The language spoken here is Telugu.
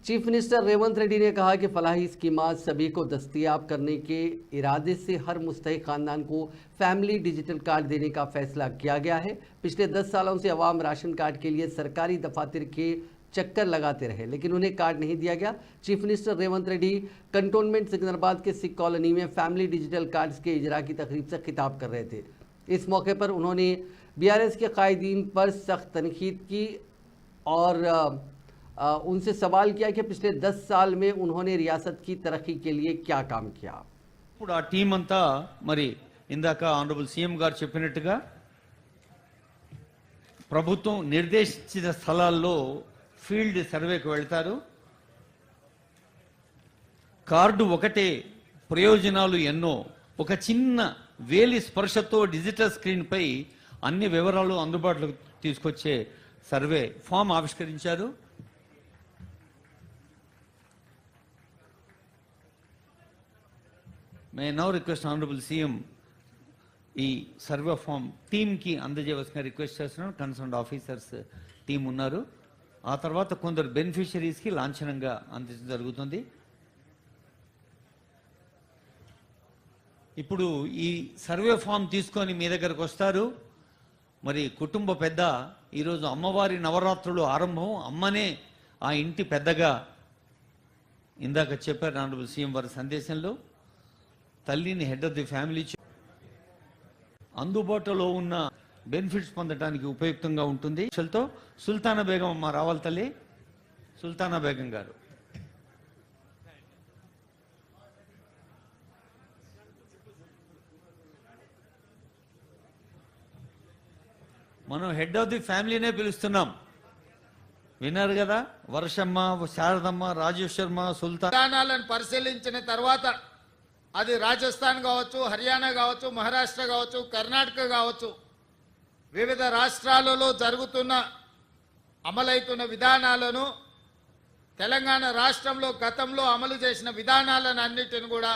चीफ मिनिस्टर रेवंत रेड्डी ने कहा कि फलाही स्कीमात सभी को दस्तयाब करने के इरादे से हर मुस्तहिक खानदान को फैमिली डिजिटल कार्ड देने का फैसला किया गया है। पिछले 10 सालों से अवाम राशन कार्ड के लिए सरकारी दफातर के चक्कर लगाते रहे, लेकिन उन्हें कार्ड नहीं दिया गया। Chief minister Revanth Reddy cantonment Secunderabad के सिख कॉलोनी में फैमिली डिजिटल कार्ड्स के इजरा की तकरीब से खिताब कर रहे थे। इस मौके पर उन्होंने BRS के कायदीन पर सख्त तनकीद की और उनसे सवाल किया कि पिछले 10 साल में उन्होंने रियासत की तरक्की के लिए क्या काम किया। ఇప్పుడు ఆ టీం అంతా మరి ఇందాక ఆనరబుల్ సీఎం గారు చెప్పినట్టుగా ప్రభుత్వం నిర్దేశించిన స్థలాల్లో ఫీల్డ్ సర్వేకి వెళ్తారు. కార్డు ఒకటే, ప్రయోజనాలు ఎన్నో. ఒక చిన్న వేలి స్పర్శతో డిజిటల్ స్క్రీన్ పై అన్ని వివరాలు అందుబాటులోకి తీసుకొచ్చే సర్వే ఫామ్ ఆవిష్కరించారు. मैं now request honorable CM ఈ సర్వే ఫామ్ టీమ్ కి అందజేయవలసిన రిక్వెస్ట్ చేస్తున్నాను. కన్సర్న్ ఆఫీసర్స్ టీం ఉన్నారు. ఆ తర్వాత కొందరు బెనిఫిషరీస్ కి లాంఛనంగా అందించడం జరుగుతుంది. ఇప్పుడు ఈ సర్వే ఫామ్ తీసుకొని మీ దగ్గరకు వస్తారు. మరి కుటుంబ పెద్ద ఈరోజు అమ్మవారి నవరాత్రులు ఆరంభం. అమ్మనే ఆ ఇంటి పెద్దగా ఇందాక చెప్పారు ఆనరబుల్ సీఎం వారి సందేశంలో. తల్లిని హెడ్ ఆఫ్ ది ఫ్యామిలీ అందుబాటులో ఉన్న బెనిఫిట్స్ పొందడానికి ఉపయుక్తంగా ఉంటుంది. సుల్తానా బేగం అమ్మ రావాలి తల్లి. సుల్తానా బేగం గారు మనం హెడ్ ఆఫ్ ది ఫ్యామిలీనే పిలుస్తున్నాం. విన్నారు కదా, వర్షమ్మ, శారదమ్మ, రాజేశ్వర్మ, సుల్తానాలను పరిశీలించిన తర్వాత అది రాజస్థాన్ కావచ్చు, హర్యానా కావచ్చు, మహారాష్ట్ర కావచ్చు, కర్ణాటక కావచ్చు, వివిధ రాష్ట్రాలలో జరుగుతున్న అమలవుతున్న విధానాలను, తెలంగాణ రాష్ట్రంలో గతంలో అమలు చేసిన విధానాలను అన్నిటిని కూడా